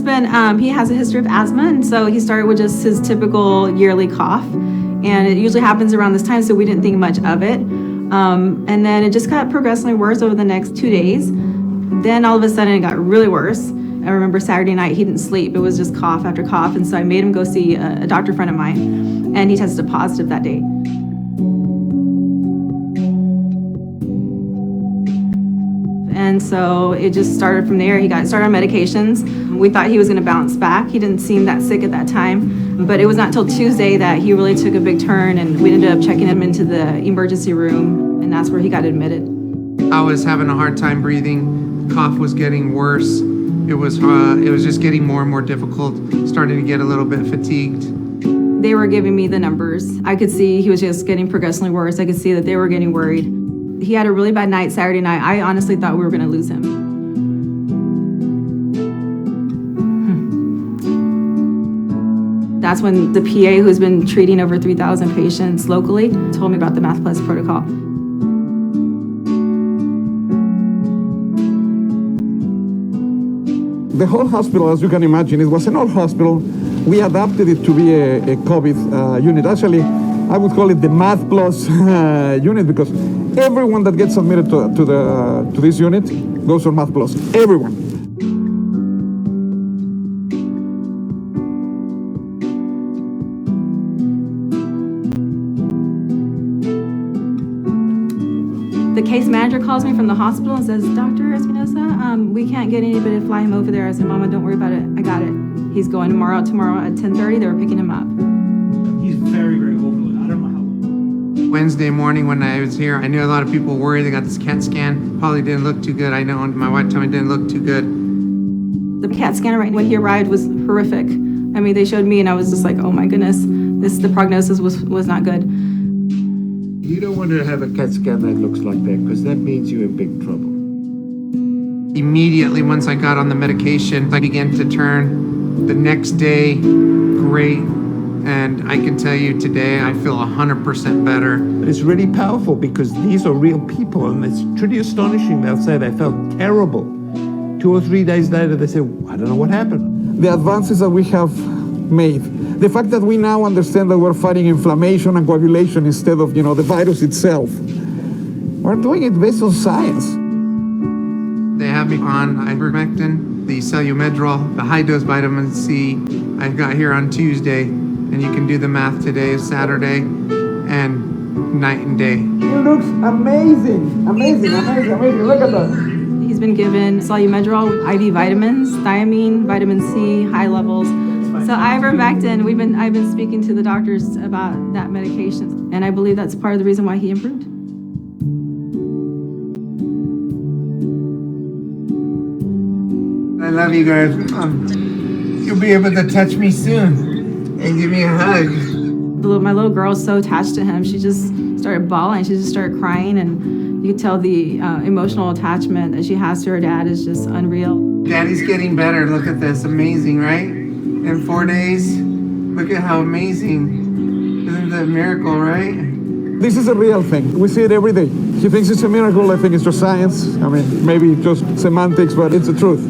husband, he has a history of asthma, and so he started with just his typical yearly cough, and it usually happens around this time, so we didn't think much of it. And then it just got progressively worse over the next 2 days. Then all of a sudden it got really worse. I remember Saturday night he didn't sleep. It was just cough after cough, and so I made him go see a doctor friend of mine, and he tested positive that day. And so it just started from there. He got started on medications. We thought he was going to bounce back. He didn't seem that sick at that time. But it was not until Tuesday that he really took a big turn, and we ended up checking him into the emergency room, and that's where he got admitted. I was having a hard time breathing. Cough was getting worse. It was just getting more and more difficult, starting to get a little bit fatigued. They were giving me the numbers. I could see he was just getting progressively worse. I could see that they were getting worried. He had a really bad night Saturday night. I honestly thought we were going to lose him. That's when the PA, who's been treating over 3,000 patients locally, told me about the Math Plus protocol. The whole hospital, as you can imagine, it was an old hospital. We adapted it to be a COVID unit. Actually, I would call it the Math Plus unit, because everyone that gets admitted to this unit goes on Math Plus. Everyone. The case manager calls me from the hospital and says, "Dr. Espinosa, we can't get anybody to fly him over there." I said, "Mama, don't worry about it. I got it. He's going tomorrow at 10:30. They were picking him up." He's very, very overloaded. I don't know how long. Wednesday morning when I was here, I knew a lot of people worried. They got this CAT scan. Probably didn't look too good. I know my wife told me it didn't look too good. The CAT scanner right when he arrived was horrific. I mean, they showed me and I was just like, oh my goodness, the prognosis was not good. You don't want to have a CAT scan that looks like that, because that means you're in big trouble. Immediately once I got on the medication, I began to turn the next day great. And I can tell you today, I feel 100% better. But it's really powerful because these are real people, and it's truly astonishing. They'll say they felt terrible. 2 or 3 days later, they say, I don't know what happened. The advances that we have made, the fact that we now understand that we're fighting inflammation and coagulation instead of, the virus itself. We're doing it based on science. They have me on ivermectin, the Celumedrol, the high-dose vitamin C. I got here on Tuesday, and you can do the math today is Saturday, and night and day. It looks amazing, amazing, amazing, amazing. Look at that. He's been given Celumedrol with IV vitamins, thiamine, vitamin C, high levels. So ivermectin, I've been speaking to the doctors about that medication, and I believe that's part of the reason why he improved. I love you guys. You'll be able to touch me soon and give me a hug. My little girl's so attached to him. She just started bawling. She just started crying, and you could tell the emotional attachment that she has to her dad is just unreal. Daddy's getting better. Look at this. Amazing, right? In 4 days. Look at how amazing. Isn't that a miracle, right? This is a real thing. We see it every day. He thinks it's a miracle. I think it's just science. I mean, maybe just semantics, but it's the truth.